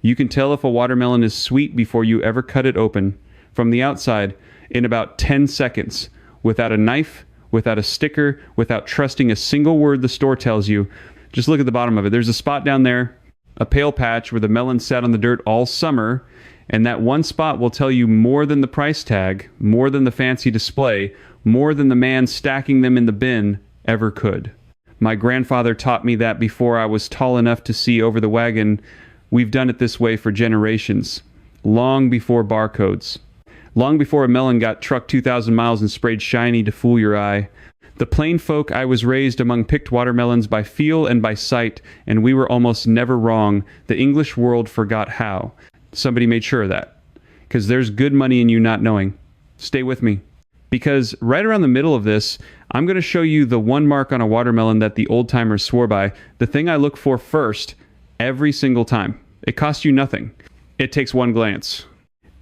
You can tell if a watermelon is sweet before you ever cut it open from the outside in about 10 seconds, without a knife, without a sticker, without trusting a single word the store tells you. Just look at the bottom of it. There's a spot down there, a pale patch where the melon sat on the dirt all summer, and that one spot will tell you more than the price tag, more than the fancy display, more than the man stacking them in the bin ever could. My grandfather taught me that before I was tall enough to see over the wagon. We've done it this way for generations, long before barcodes. Long before a melon got trucked 2,000 miles and sprayed shiny to fool your eye. The plain folk, I was raised among picked watermelons by feel and by sight, and we were almost never wrong. The English world forgot how. Somebody made sure of that. Because there's good money in you not knowing. Stay with me. Because right around the middle of this, I'm going to show you the one mark on a watermelon that the old-timers swore by. The thing I look for first, every single time. It costs you nothing. It takes one glance.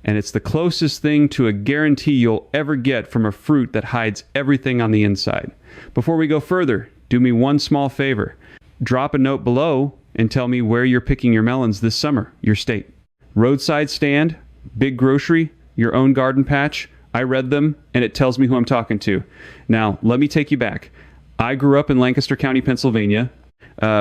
And it's the closest thing to a guarantee you'll ever get from a fruit that hides everything on the inside. Before we go further, do me one small favor. Drop a note below and tell me where you're picking your melons this summer, your state. Roadside stand, big grocery, your own garden patch. I read them, and it tells me who I'm talking to. Now, let me take you back. I grew up in Lancaster County, Pennsylvania.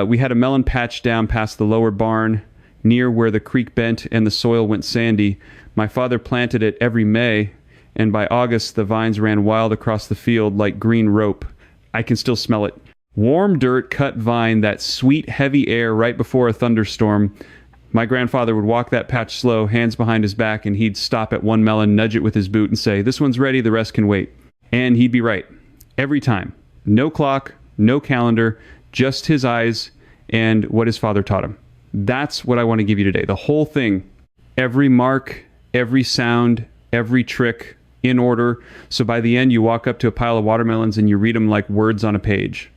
We had a melon patch down past the lower barn, near where the creek bent and the soil went sandy. My father planted it every May, and by August, the vines ran wild across the field like green rope. I can still smell it. Warm dirt, cut vine, that sweet, heavy air right before a thunderstorm. My grandfather would walk that patch slow, hands behind his back, and he'd stop at one melon, nudge it with his boot, and say, "This one's ready, the rest can wait." And he'd be right. Every time. No clock, no calendar, just his eyes and what his father taught him. That's what I want to give you today. The whole thing. Every mark, every sound, every trick, in order. So by the end, you walk up to a pile of watermelons and you read them like words on a page.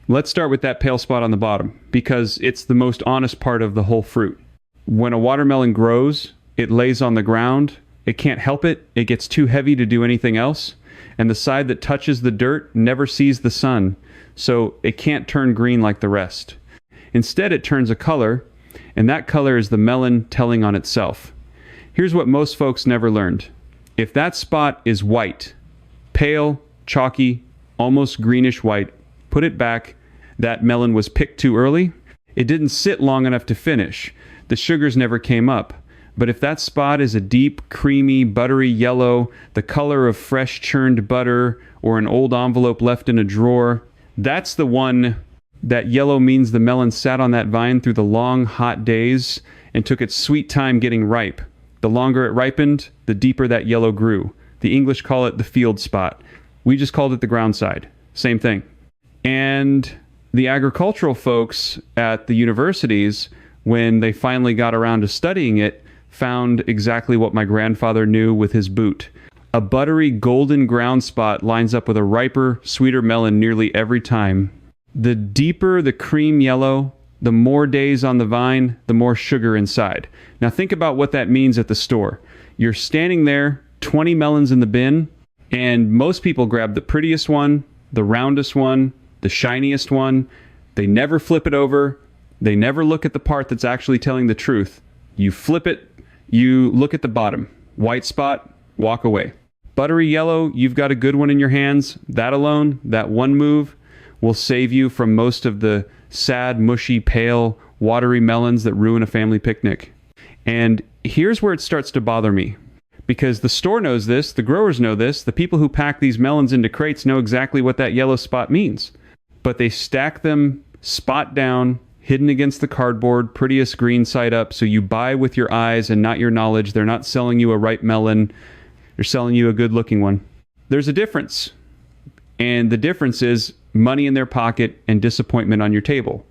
Let's start with that pale spot on the bottom, because it's the most honest part of the whole fruit. When a watermelon grows, it lays on the ground. It can't help it. It gets too heavy to do anything else. And the side that touches the dirt never sees the sun, so it can't turn green like the rest. Instead, it turns a color, and that color is the melon telling on itself. Here's what most folks never learned. If that spot is white, pale, chalky, almost greenish white, put it back. That melon was picked too early. It didn't sit long enough to finish. The sugars never came up. But if that spot is a deep, creamy, buttery yellow, the color of fresh churned butter or an old envelope left in a drawer, that's the one. That yellow means the melon sat on that vine through the long, hot days and took its sweet time getting ripe. The longer it ripened, the deeper that yellow grew. The English call it the field spot. We just called it the ground side. Same thing. And the agricultural folks at the universities, when they finally got around to studying it, found exactly what my grandfather knew with his boot. A buttery golden ground spot lines up with a riper, sweeter melon nearly every time. The deeper the cream yellow, the more days on the vine, the more sugar inside. Now think about what that means at the store. You're standing there, 20 melons in the bin, and most people grab the prettiest one, the roundest one, the shiniest one. They never flip it over. They never look at the part that's actually telling the truth. You flip it, you look at the bottom. White spot, walk away. Buttery yellow, you've got a good one in your hands. That alone, that one move, will save you from most of the sad, mushy, pale, watery melons that ruin a family picnic. And here's where it starts to bother me. Because the store knows this, the growers know this, the people who pack these melons into crates know exactly what that yellow spot means. But they stack them spot down, hidden against the cardboard, prettiest green side up, so you buy with your eyes and not your knowledge. They're not selling you a ripe melon. They're selling you a good-looking one. There's a difference. And the difference is money in their pocket and disappointment on your table.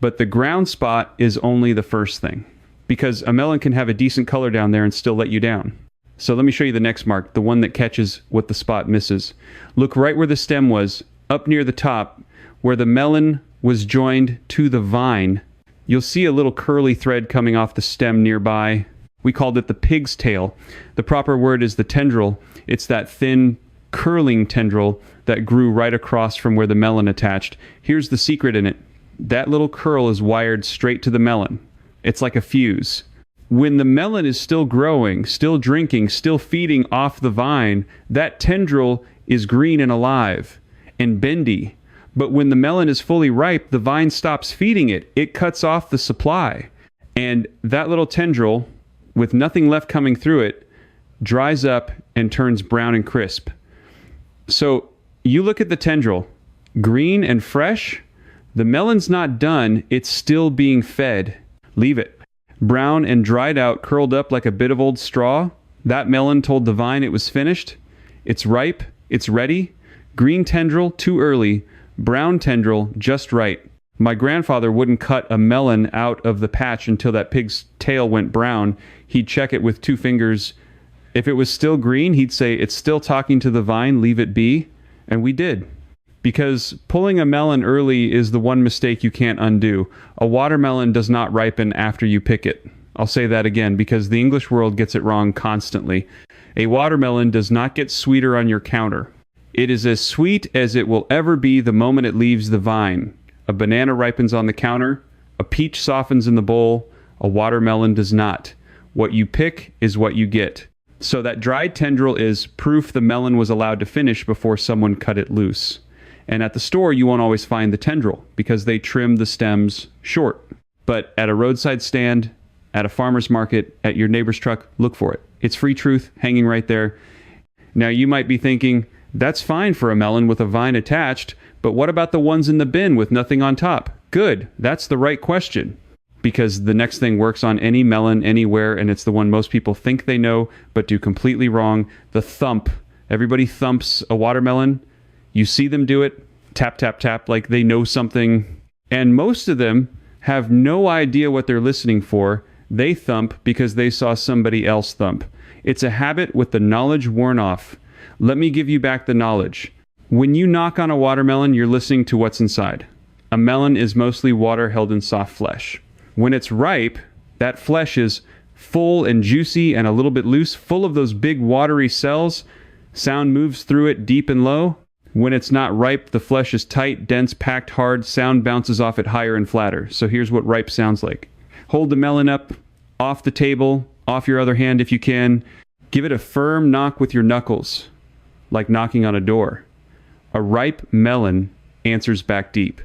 But the ground spot is only the first thing. Because a melon can have a decent color down there and still let you down. So let me show you the next mark, the one that catches what the spot misses. Look right where the stem was, up near the top, where the melon was joined to the vine. You'll see a little curly thread coming off the stem nearby. We called it the pig's tail. The proper word is the tendril. It's that thin, curling tendril that grew right across from where the melon attached. Here's the secret in it. That little curl is wired straight to the melon. It's like a fuse. When the melon is still growing, still drinking, still feeding off the vine, that tendril is green and alive and bendy. But when the melon is fully ripe, the vine stops feeding it. It cuts off the supply. And that little tendril, with nothing left coming through it, dries up and turns brown and crisp. So you look at the tendril, green and fresh. The melon's not done. It's still being fed. Leave it. Brown and dried out, curled up like a bit of old straw. That melon told the vine it was finished. It's ripe. It's ready. Green tendril, too early. Brown tendril, just right. My grandfather wouldn't cut a melon out of the patch until that pig's tail went brown. He'd check it with 2 fingers. If it was still green, he'd say, it's still talking to the vine, leave it be. And we did. Because pulling a melon early is the one mistake you can't undo. A watermelon does not ripen after you pick it. I'll say that again because the English world gets it wrong constantly. A watermelon does not get sweeter on your counter. It is as sweet as it will ever be the moment it leaves the vine. A banana ripens on the counter. A peach softens in the bowl. A watermelon does not. What you pick is what you get. So that dried tendril is proof the melon was allowed to finish before someone cut it loose. And at the store, you won't always find the tendril because they trim the stems short. But at a roadside stand, at a farmer's market, at your neighbor's truck, look for it. It's free truth hanging right there. Now, you might be thinking, that's fine for a melon with a vine attached, but what about the ones in the bin with nothing on top? Good. That's the right question. Because the next thing works on any melon anywhere, and it's the one most people think they know, but do completely wrong. The thump. Everybody thumps a watermelon. You see them do it, tap, tap, tap, like they know something. And most of them have no idea what they're listening for. They thump because they saw somebody else thump. It's a habit with the knowledge worn off. Let me give you back the knowledge. When you knock on a watermelon, you're listening to what's inside. A melon is mostly water held in soft flesh. When it's ripe, that flesh is full and juicy and a little bit loose, full of those big watery cells. Sound moves through it deep and low. When it's not ripe, the flesh is tight, dense, packed hard. Sound bounces off it higher and flatter. So here's what ripe sounds like. Hold the melon up off the table, off your other hand if you can. Give it a firm knock with your knuckles, like knocking on a door. A ripe melon answers back deep.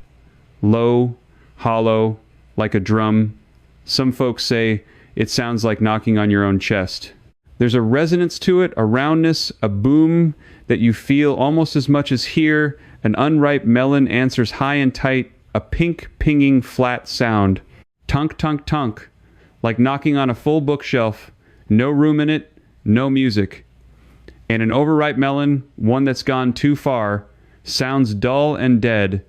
Low, hollow, like a drum. Some folks say it sounds like knocking on your own chest. There's a resonance to it, a roundness, a boom that you feel almost as much as here. An unripe melon answers high and tight, a pink pinging flat sound. Tunk, tunk, tunk, like knocking on a full bookshelf. No room in it, no music. And an overripe melon, one that's gone too far, sounds dull and dead,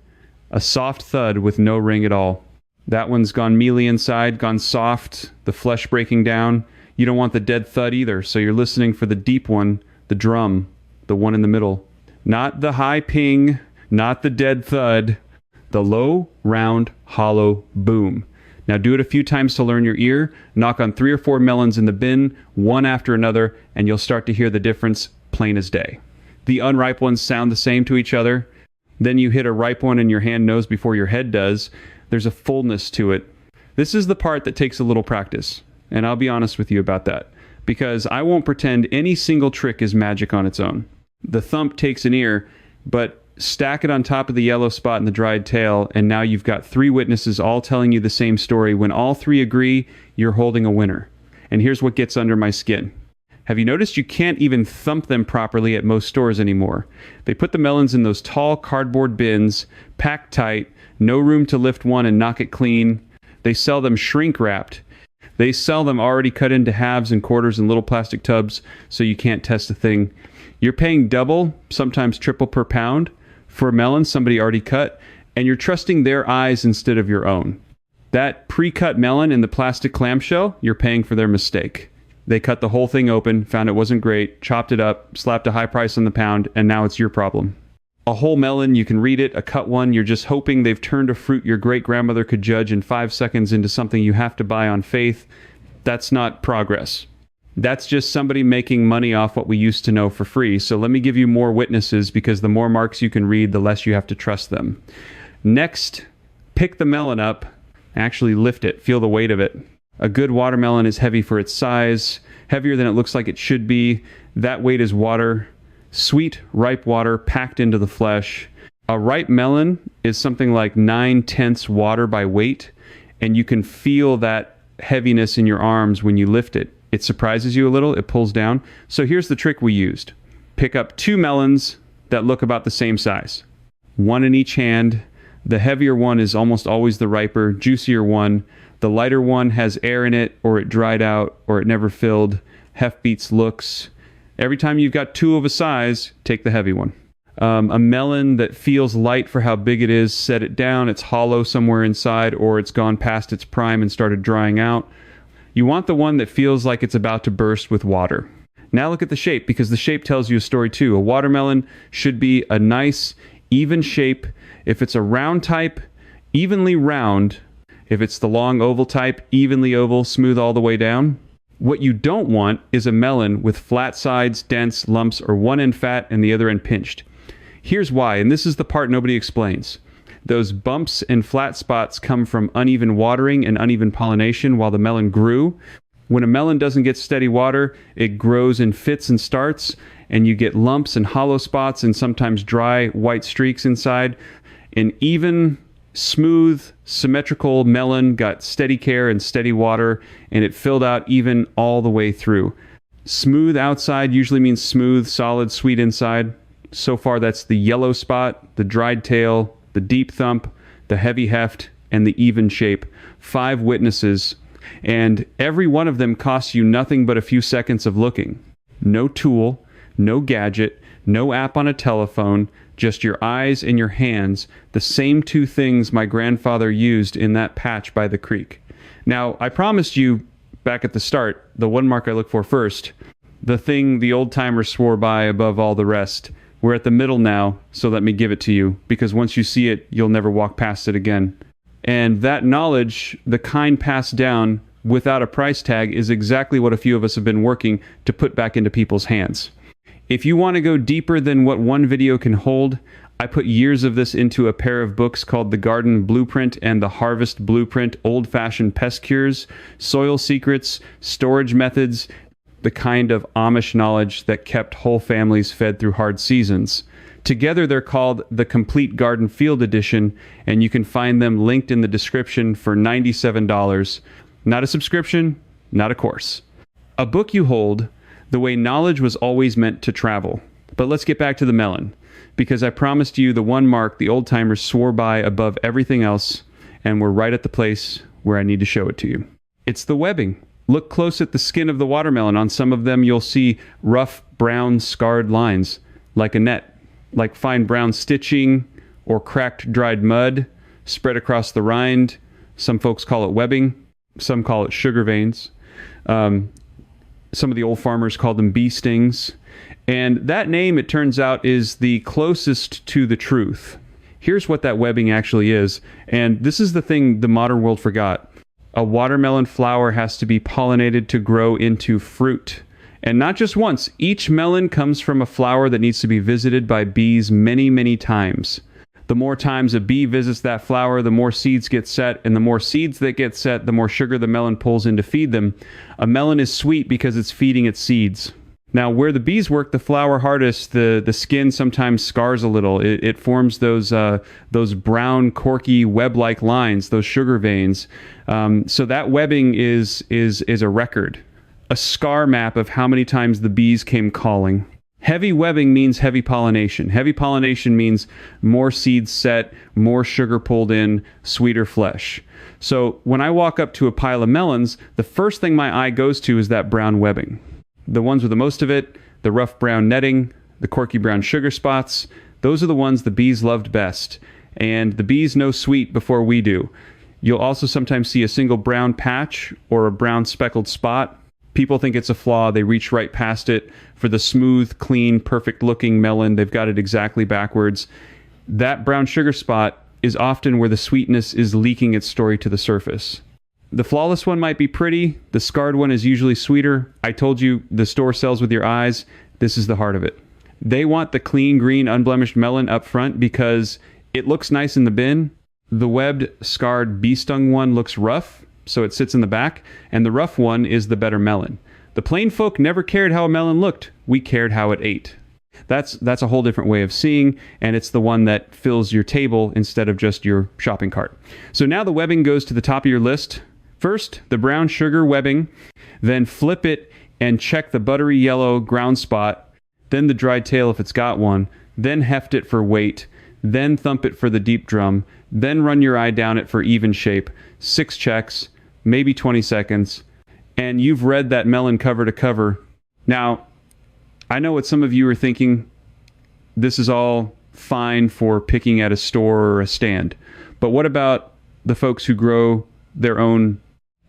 a soft thud with no ring at all. That one's gone mealy inside, gone soft, the flesh breaking down. You don't want the dead thud either, so you're listening for the deep one, the drum, the one in the middle. Not the high ping, not the dead thud, the low, round, hollow boom. Now do it a few times to learn your ear. Knock on 3 or 4 melons in the bin, one after another, and you'll start to hear the difference plain as day. The unripe ones sound the same to each other. Then you hit a ripe one and your hand knows before your head does. There's a fullness to it. This is the part that takes a little practice. And I'll be honest with you about that, because I won't pretend any single trick is magic on its own. The thump takes an ear, but stack it on top of the yellow spot in the dried tail, and now you've got 3 witnesses all telling you the same story. When all 3 agree, you're holding a winner. And here's what gets under my skin. Have you noticed you can't even thump them properly at most stores anymore? They put the melons in those tall cardboard bins, packed tight, no room to lift one and knock it clean. They sell them shrink wrapped. They sell them already cut into halves and quarters in little plastic tubs, so you can't test a thing. You're paying double, sometimes triple per pound for a melon somebody already cut, and you're trusting their eyes instead of your own. That pre-cut melon in the plastic clamshell, you're paying for their mistake. They cut the whole thing open, found it wasn't great, chopped it up, slapped a high price on the pound, and now it's your problem. A whole melon, you can read it. A cut one, you're just hoping they've turned a fruit your great-grandmother could judge in 5 seconds into something you have to buy on faith. That's not progress. That's just somebody making money off what we used to know for free. So let me give you more witnesses, because the more marks you can read, the less you have to trust them. Next, pick the melon up, actually lift it, feel the weight of it. A good watermelon is heavy for its size, heavier than it looks like it should be. That weight is water, sweet, ripe water packed into the flesh. A ripe melon is something like 9/10 water by weight, and you can feel that heaviness in your arms when you lift it. It surprises you a little, it pulls down. So here's the trick we used. Pick up 2 melons that look about the same size. One in each hand. The heavier one is almost always the riper, juicier one. The lighter one has air in it, or it dried out, or it never filled. Heft beats looks. Every time you've got 2 of a size, take the heavy one. A melon that feels light for how big it is, set it down. It's hollow somewhere inside, or it's gone past its prime and started drying out. You want the one that feels like it's about to burst with water. Now look at the shape, because the shape tells you a story too. A watermelon should be a nice, even shape. If it's a round type, evenly round. If it's the long oval type, evenly oval, smooth all the way down. What you don't want is a melon with flat sides, dense lumps, or one end fat and the other end pinched. Here's why, and this is the part nobody explains. Those bumps and flat spots come from uneven watering and uneven pollination while the melon grew. When a melon doesn't get steady water, it grows in fits and starts, and you get lumps and hollow spots and sometimes dry white streaks inside. An even, smooth, symmetrical melon got steady care and steady water, and it filled out even all the way through. Smooth outside usually means smooth, solid, sweet inside. So far, that's the yellow spot, the dried tail, the deep thump, the heavy heft, and the even shape. 5 witnesses, and every one of them costs you nothing but a few seconds of looking. No tool, no gadget, no app on a telephone, just your eyes and your hands, the same 2 things my grandfather used in that patch by the creek. Now, I promised you back at the start, the one mark I look for first, the thing the old-timers swore by above all the rest. We're at the middle now, so let me give it to you, because once you see it, you'll never walk past it again. And that knowledge, the kind passed down without a price tag, is exactly what a few of us have been working to put back into people's hands. If you want to go deeper than what one video can hold, I put years of this into a pair of books called The Garden Blueprint and The Harvest Blueprint, Old-Fashioned Pest Cures, Soil Secrets, Storage Methods, the kind of Amish knowledge that kept whole families fed through hard seasons. Together they're called the Complete Garden Field Edition, and you can find them linked in the description for $97. Not a subscription, not a course. A book you hold, the way knowledge was always meant to travel. But let's get back to the melon, because I promised you the one mark the old-timers swore by above everything else, and we're right at the place where I need to show it to you. It's the webbing. Look close at the skin of the watermelon. On some of them you'll see rough, brown, scarred lines, like a net, like fine brown stitching or cracked dried mud spread across the rind. Some folks call it webbing. Some call it sugar veins. Some of the old farmers called them bee stings. And that name, it turns out, is the closest to the truth. Here's what that webbing actually is. And this is the thing the modern world forgot. A watermelon flower has to be pollinated to grow into fruit. And not just once. Each melon comes from a flower that needs to be visited by bees many, many times. The more times a bee visits that flower, the more seeds get set, and the more seeds that get set, the more sugar the melon pulls in to feed them. A melon is sweet because it's feeding its seeds. Now, where the bees work the flower hardest, the skin sometimes scars a little. It forms those brown, corky, web-like lines, those sugar veins. So that webbing is a record, a scar map of how many times the bees came calling. Heavy webbing means heavy pollination. Heavy pollination means more seeds set, more sugar pulled in, sweeter flesh. So when I walk up to a pile of melons, the first thing my eye goes to is that brown webbing. The ones with the most of it, the rough brown netting, the corky brown sugar spots, those are the ones the bees loved best. And the bees know sweet before we do. You'll also sometimes see a single brown patch or a brown speckled spot. People think it's a flaw. They reach right past it. For the smooth, clean, perfect-looking melon, they've got it exactly backwards. That brown sugar spot is often where the sweetness is leaking its story to the surface. The flawless one might be pretty. The scarred one is usually sweeter. I told you the store sells with your eyes. This is the heart of it. They want the clean, green, unblemished melon up front because it looks nice in the bin. The webbed, scarred, bee-stung one looks rough so it sits in the back, and the rough one is the better melon. The plain folk never cared how a melon looked. We cared how it ate. That's a whole different way of seeing, and it's the one that fills your table instead of just your shopping cart. So now the webbing goes to the top of your list. First, the brown sugar webbing, then flip it and check the buttery yellow ground spot, then the dried tail if it's got one, then heft it for weight, then thump it for the deep drum, then run your eye down it for even shape, 6 checks, maybe 20 seconds, and you've read that melon cover to cover. Now, I know what some of you are thinking. This is all fine for picking at a store or a stand, but what about the folks who grow their own?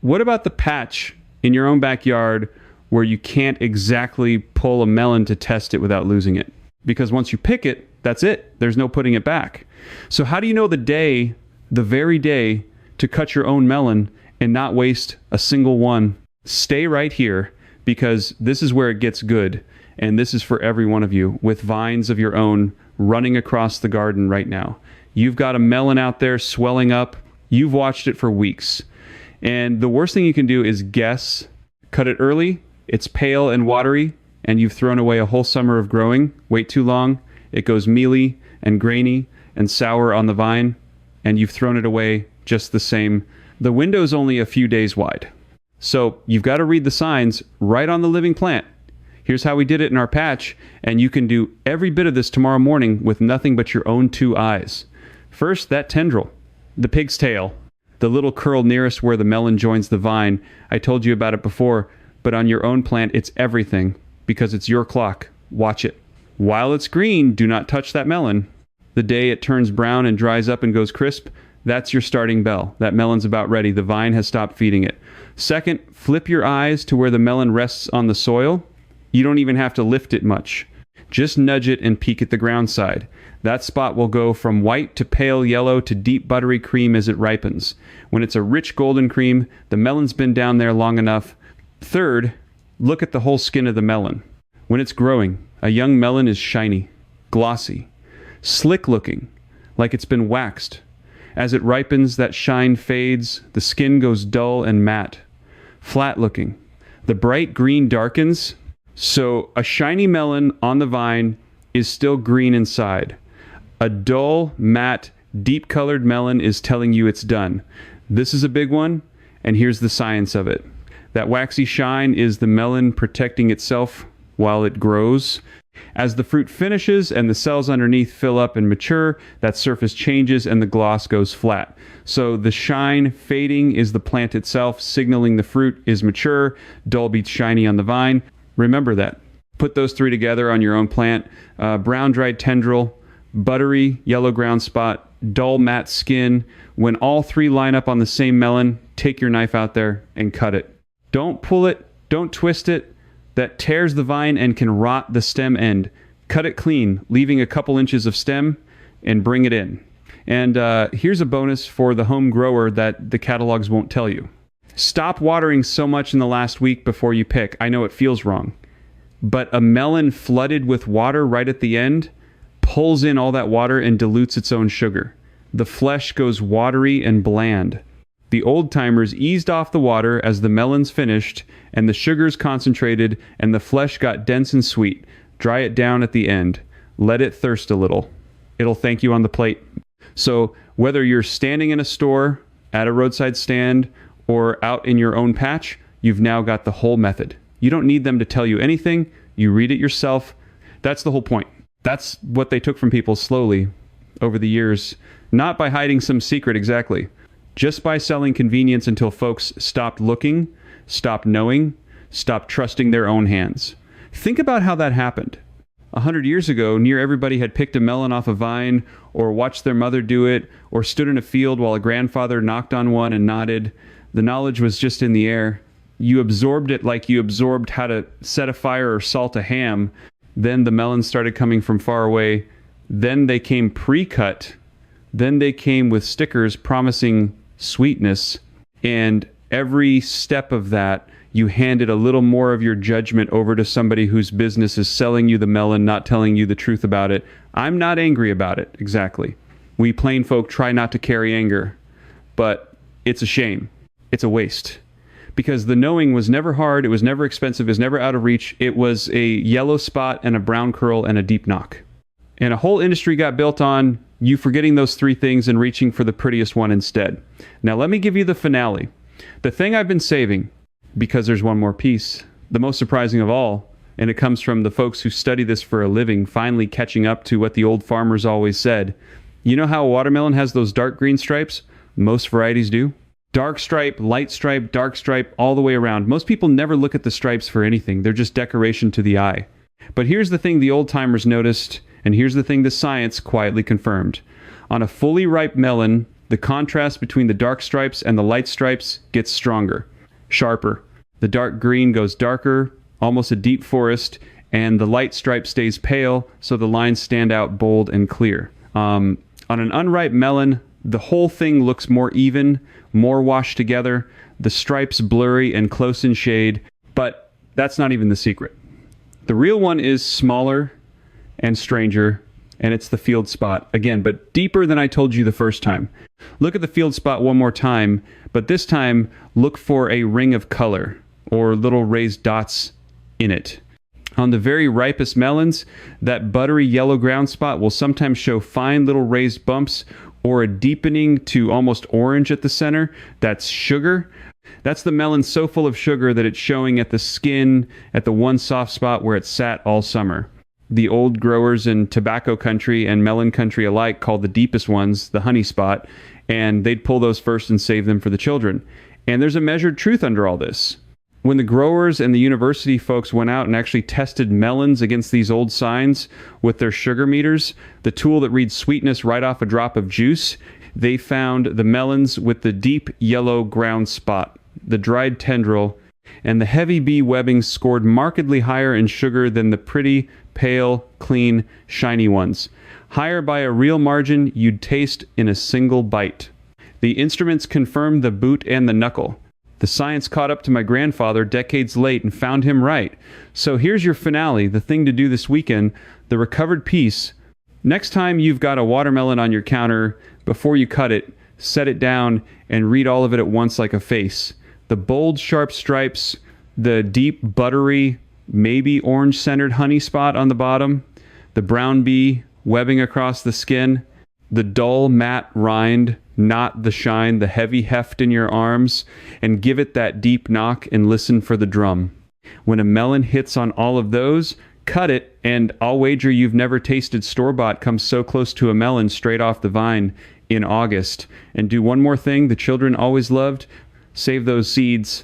What about the patch in your own backyard where you can't exactly pull a melon to test it without losing it? Because once you pick it, that's it. There's no putting it back. So how do you know the very day, to cut your own melon and not waste a single one? Stay right here, because this is where it gets good. And this is for every one of you with vines of your own running across the garden right now. You've got a melon out there swelling up. You've watched it for weeks. And the worst thing you can do is guess. Cut it early. It's pale and watery, and you've thrown away a whole summer of growing. Wait too long. It goes mealy and grainy and sour on the vine, and you've thrown it away just the same. The window's only a few days wide. So you've got to read the signs right on the living plant. Here's how we did it in our patch, and you can do every bit of this tomorrow morning with nothing but your own 2 eyes. First, that tendril, the pig's tail, the little curl nearest where the melon joins the vine. I told you about it before, but on your own plant, it's everything, because it's your clock. Watch it. While it's green, do not touch that melon. The day it turns brown and dries up and goes crisp, that's your starting bell. That melon's about ready. The vine has stopped feeding it. Second, flip your eyes to where the melon rests on the soil. You don't even have to lift it much. Just nudge it and peek at the ground side. That spot will go from white to pale yellow to deep buttery cream as it ripens. When it's a rich golden cream, the melon's been down there long enough. Third, look at the whole skin of the melon. When it's growing, a young melon is shiny, glossy, slick looking, like it's been waxed. As it ripens, that shine fades, the skin goes dull and matte, flat looking. The bright green darkens, so a shiny melon on the vine is still green inside. A dull, matte, deep-colored melon is telling you it's done. This is a big one, and here's the science of it. That waxy shine is the melon protecting itself while it grows. As the fruit finishes and the cells underneath fill up and mature, that surface changes and the gloss goes flat. So the shine fading is the plant itself, signaling the fruit is mature. Dull beats shiny on the vine. Remember that. Put those 3 together on your own plant. Brown dried tendril, buttery yellow ground spot, dull matte skin. When all 3 line up on the same melon, take your knife out there and cut it. Don't pull it. Don't twist it. That tears the vine and can rot the stem end. Cut it clean, leaving a couple inches of stem, and bring it in. And here's a bonus for the home grower that the catalogs won't tell you. Stop watering so much in the last week before you pick. I know it feels wrong, but a melon flooded with water right at the end pulls in all that water and dilutes its own sugar. The flesh goes watery and bland. The old-timers eased off the water as the melons finished, and the sugars concentrated, and the flesh got dense and sweet. Dry it down at the end. Let it thirst a little. It'll thank you on the plate. So whether you're standing in a store, at a roadside stand, or out in your own patch, you've now got the whole method. You don't need them to tell you anything. You read it yourself. That's the whole point. That's what they took from people slowly over the years, not by hiding some secret exactly. Just by selling convenience until folks stopped looking, stopped knowing, stopped trusting their own hands. Think about how that happened. 100 years ago, near everybody had picked a melon off a vine, or watched their mother do it, or stood in a field while a grandfather knocked on one and nodded. The knowledge was just in the air. You absorbed it like you absorbed how to set a fire or salt a ham. Then the melons started coming from far away. Then they came pre-cut. Then they came with stickers promising sweetness, and every step of that, you handed a little more of your judgment over to somebody whose business is selling you the melon, not telling you the truth about it. I'm not angry about it, exactly. We plain folk try not to carry anger, but it's a shame. it's a waste. Because the knowing was never hard, it was never expensive, it was never out of reach. It was a yellow spot and a brown curl and a deep knock. And a whole industry got built on you forgetting those three things and reaching for the prettiest one instead. Now let me give you the finale. The thing I've been saving, because there's one more piece, the most surprising of all, and it comes from the folks who study this for a living, finally catching up to what the old farmers always said. You know how a watermelon has those dark green stripes? Most varieties do. Dark stripe, light stripe, dark stripe, all the way around. Most people never look at the stripes for anything. They're just decoration to the eye. But here's the thing the old timers noticed, and here's the thing the science quietly confirmed. On a fully ripe melon, the contrast between the dark stripes and the light stripes gets stronger, sharper. The dark green goes darker, almost a deep forest, and the light stripe stays pale, so the lines stand out bold and clear. On an unripe melon, the whole thing looks more even, more washed together, the stripes blurry and close in shade, but that's not even the secret. The real one is smaller and stranger, and it's the field spot. Again, but deeper than I told you the first time. Look at the field spot one more time, but this time look for a ring of color or little raised dots in it. On the very ripest melons, that buttery yellow ground spot will sometimes show fine little raised bumps or a deepening to almost orange at the center. That's sugar. That's the melon so full of sugar that it's showing at the skin at the one soft spot where it sat all summer. The old growers in tobacco country and melon country alike called the deepest ones the honey spot, and they'd pull those first and save them for the children. And there's a measured truth under all this. When the growers and the university folks went out and actually tested melons against these old signs with their sugar meters, the tool that reads sweetness right off a drop of juice, they found the melons with the deep yellow ground spot, the dried tendril, and the heavy bee webbing scored markedly higher in sugar than the pretty, pale, clean, shiny ones. Higher by a real margin you'd taste in a single bite. The instruments confirmed the boot and the knuckle. The science caught up to my grandfather decades late and found him right. So here's your finale, the thing to do this weekend, the recovered piece. Next time you've got a watermelon on your counter, before you cut it, set it down and read all of it at once like a face. The bold, sharp stripes, the deep, buttery, maybe orange-centered honey spot on the bottom, the brown bee webbing across the skin, the dull, matte rind, not the shine, the heavy heft in your arms, and give it that deep knock and listen for the drum. When a melon hits on all of those, cut it, and I'll wager you've never tasted store-bought come so close to a melon straight off the vine in August. And do one more thing the children always loved, save those seeds.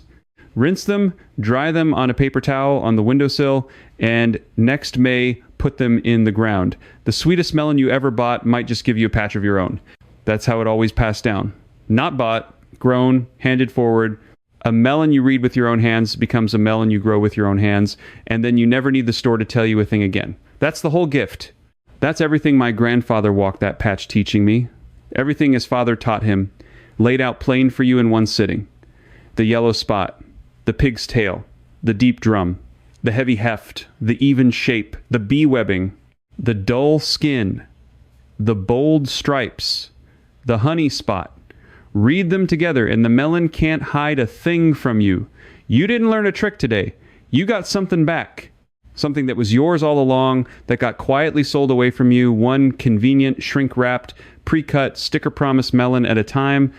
Rinse them, dry them on a paper towel on the windowsill, and next May, put them in the ground. The sweetest melon you ever bought might just give you a patch of your own. That's how it always passed down. Not bought, grown, handed forward. A melon you read with your own hands becomes a melon you grow with your own hands, and then you never need the store to tell you a thing again. That's the whole gift. That's everything my grandfather walked that patch teaching me. Everything his father taught him, laid out plain for you in one sitting. The yellow spot, the pig's tail, the deep drum, the heavy heft, the even shape, the bee webbing, the dull skin, the bold stripes, the honey spot. Read them together, and the melon can't hide a thing from you. You didn't learn a trick today. You got something back. Something that was yours all along, that got quietly sold away from you, one convenient, shrink-wrapped, pre-cut, sticker-promise melon at a time.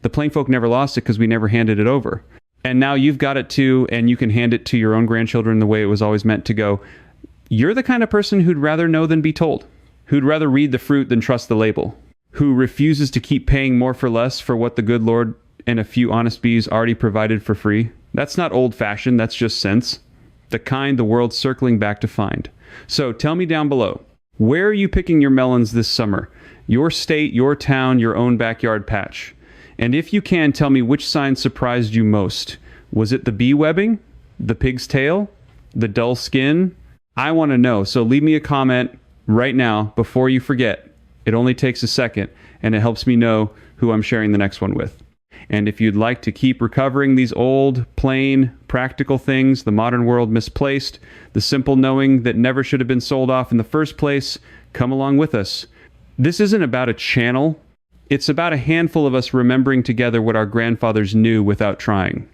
The plain folk never lost it because we never handed it over. And now you've got it too, and you can hand it to your own grandchildren the way it was always meant to go. You're the kind of person who'd rather know than be told, who'd rather read the fruit than trust the label, who refuses to keep paying more for less for what the good Lord and a few honest bees already provided for free. That's not old-fashioned, that's just sense. The kind the world's circling back to find. So tell me down below, where are you picking your melons this summer? Your state, your town, your own backyard patch. And if you can, tell me which sign surprised you most. Was it the bee webbing? The pig's tail? The dull skin? I want to know, so leave me a comment right now before you forget. It only takes a second, and it helps me know who I'm sharing the next one with. And if you'd like to keep recovering these old, plain, practical things, the modern world misplaced, the simple knowing that never should have been sold off in the first place, come along with us. This isn't about a channel. It's about a handful of us remembering together what our grandfathers knew without trying.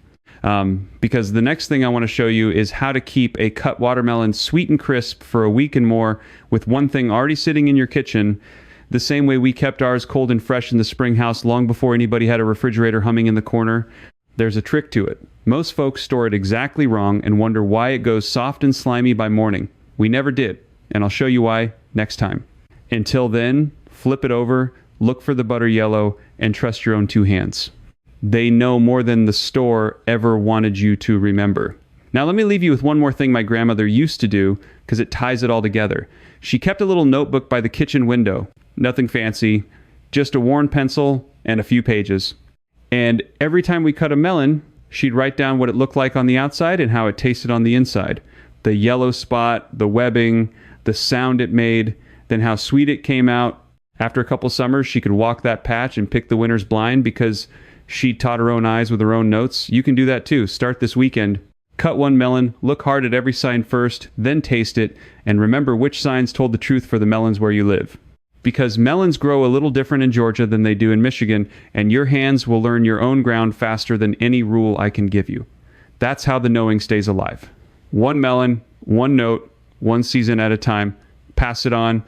Because the next thing I want to show you is how to keep a cut watermelon sweet and crisp for a week and more with one thing already sitting in your kitchen, the same way we kept ours cold and fresh in the spring house long before anybody had a refrigerator humming in the corner. There's a trick to it. Most folks store it exactly wrong and wonder why it goes soft and slimy by morning. We never did, and I'll show you why next time. Until then, flip it over, look for the butter yellow, and trust your own two hands. They know more than the store ever wanted you to remember. Now let me leave you with one more thing my grandmother used to do, because it ties it all together. She kept a little notebook by the kitchen window. Nothing fancy, just a worn pencil and a few pages. And every time we cut a melon, she'd write down what it looked like on the outside and how it tasted on the inside. The yellow spot, the webbing, the sound it made, then how sweet it came out. After a couple summers, she could walk that patch and pick the winner's blind because she taught her own eyes with her own notes. You can do that too. Start this weekend. Cut one melon, look hard at every sign first, then taste it, and remember which signs told the truth for the melons where you live. Because melons grow a little different in Georgia than they do in Michigan, and your hands will learn your own ground faster than any rule I can give you. That's how the knowing stays alive. One melon, one note, one season at a time. Pass it on,